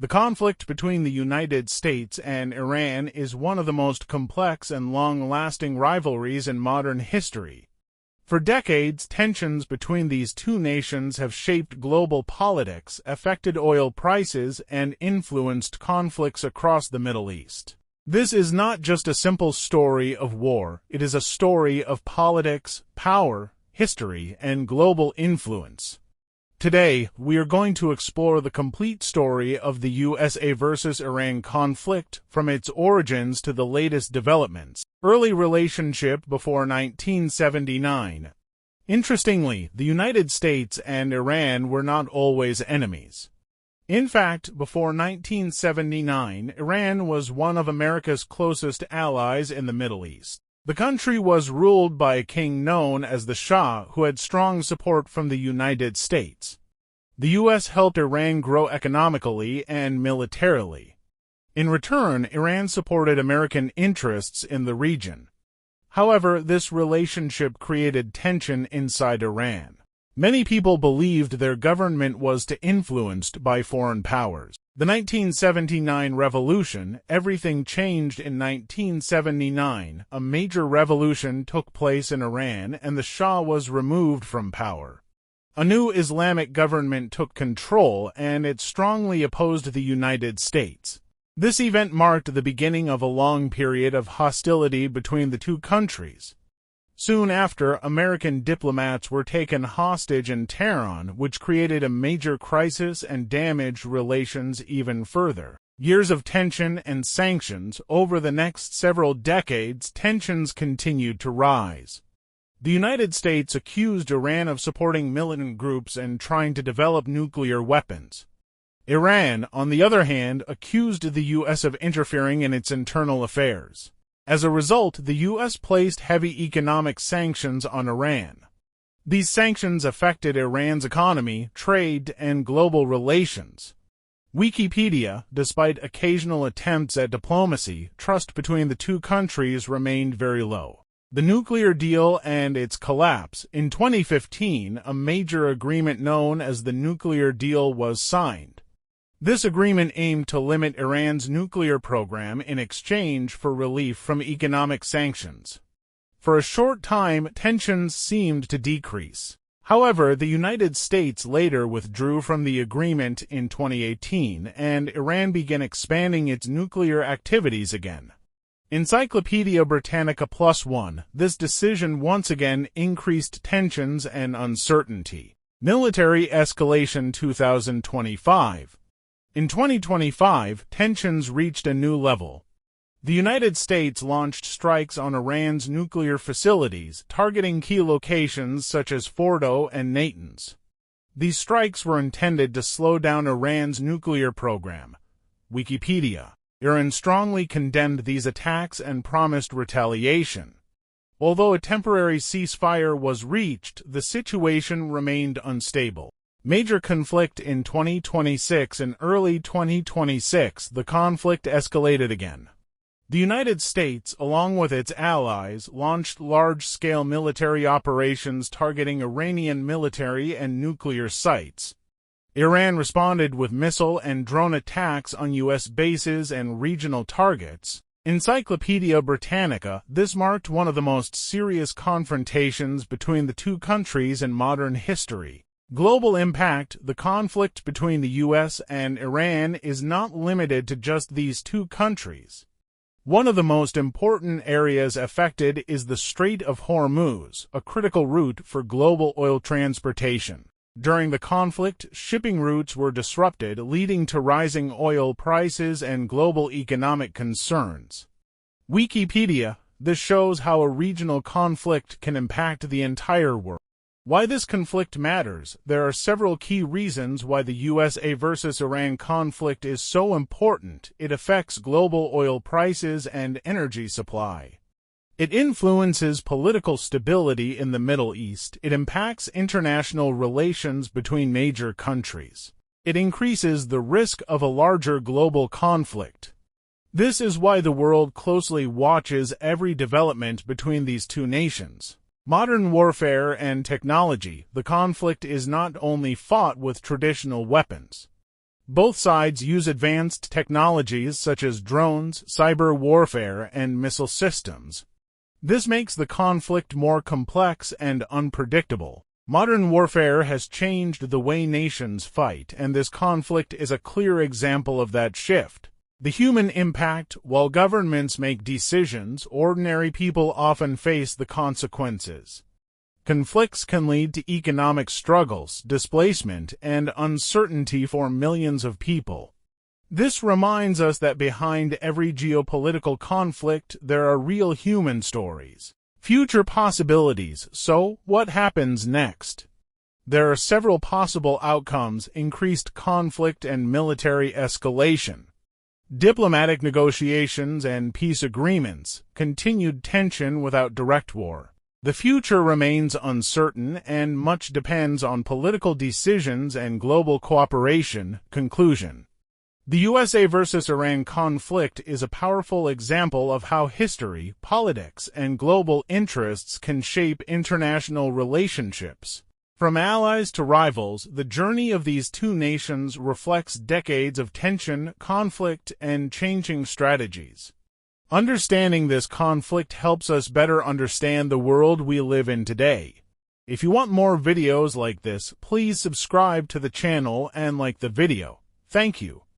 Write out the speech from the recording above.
The conflict between the United States and Iran is one of the most complex and long-lasting rivalries in modern history. For decades, tensions between these two nations have shaped global politics, affected oil prices, and influenced conflicts across the Middle East. This is not just a simple story of war, it is a story of politics, power, history, and global influence. Today, we are going to explore the complete story of the USA versus Iran conflict, from its origins to the latest developments. Early relationship before 1979. Interestingly, the United States and Iran were not always enemies. In fact, before 1979, Iran was one of America's closest allies in the Middle East. The country was ruled by a king known as the Shah, who had strong support from the United States. The U.S. helped Iran grow economically and militarily. In return, Iran supported American interests in the region. However, this relationship created tension inside Iran. Many people believed their government was influenced by foreign powers. The 1979 revolution, everything changed in 1979. A major revolution took place in Iran and the Shah was removed from power. A new Islamic government took control and it strongly opposed the United States. This event marked the beginning of a long period of hostility between the two countries. Soon after, American diplomats were taken hostage in Tehran, which created a major crisis and damaged relations even further. Years of tension and sanctions. Over the next several decades, tensions continued to rise. The United States accused Iran of supporting militant groups and trying to develop nuclear weapons. Iran, on the other hand, accused the U.S. of interfering in its internal affairs. As a result, the U.S. placed heavy economic sanctions on Iran. These sanctions affected Iran's economy, trade, and global relations. Wikipedia, despite occasional attempts at diplomacy, trust between the two countries remained very low. The nuclear deal and its collapse. In 2015, a major agreement known as the nuclear deal was signed. This agreement aimed to limit Iran's nuclear program in exchange for relief from economic sanctions. For a short time, tensions seemed to decrease. However, the United States later withdrew from the agreement in 2018, and Iran began expanding its nuclear activities again. Encyclopedia Britannica +1. This decision once again increased tensions and uncertainty. Military escalation 2025. In 2025, tensions reached a new level. The United States launched strikes on Iran's nuclear facilities, targeting key locations such as Fordo and Natanz. These strikes were intended to slow down Iran's nuclear program. Wikipedia. Iran strongly condemned these attacks and promised retaliation. Although a temporary ceasefire was reached, the situation remained unstable. Major conflict in 2026. In early 2026, the conflict escalated again. The United States, along with its allies, launched large-scale military operations targeting Iranian military and nuclear sites. Iran responded with missile and drone attacks on U.S. bases and regional targets. Encyclopedia Britannica. This marked one of the most serious confrontations between the two countries in modern history. Global impact. The conflict between the U.S. and Iran is not limited to just these two countries. One of the most important areas affected is the Strait of Hormuz, a critical route for global oil transportation. During the conflict, shipping routes were disrupted, leading to rising oil prices and global economic concerns. Wikipedia. This shows how a regional conflict can impact the entire world. Why this conflict matters. There are several key reasons why the USA versus Iran conflict is so important. It affects global oil prices and energy supply. It influences political stability in the Middle East. It impacts international relations between major countries. It increases the risk of a larger global conflict. This is why the world closely watches every development between these two nations. Modern warfare and technology. The conflict is not only fought with traditional weapons. Both sides use advanced technologies such as drones, cyber warfare, and missile systems. This makes the conflict more complex and unpredictable. Modern warfare has changed the way nations fight, and this conflict is a clear example of that shift. The human impact: while governments make decisions, ordinary people often face the consequences. Conflicts can lead to economic struggles, displacement, and uncertainty for millions of people. This reminds us that behind every geopolitical conflict there are real human stories. Future possibilities. So, what happens next? There are several possible outcomes: increased conflict and military escalation, diplomatic negotiations and peace agreements, continued tension without direct war. The future remains uncertain, and much depends on political decisions and global cooperation. Conclusion: the USA versus Iran conflict is a powerful example of how history, politics, and global interests can shape international relationships. From allies to rivals, the journey of these two nations reflects decades of tension, conflict, and changing strategies. Understanding this conflict helps us better understand the world we live in today. If you want more videos like this, please subscribe to the channel and like the video. Thank you.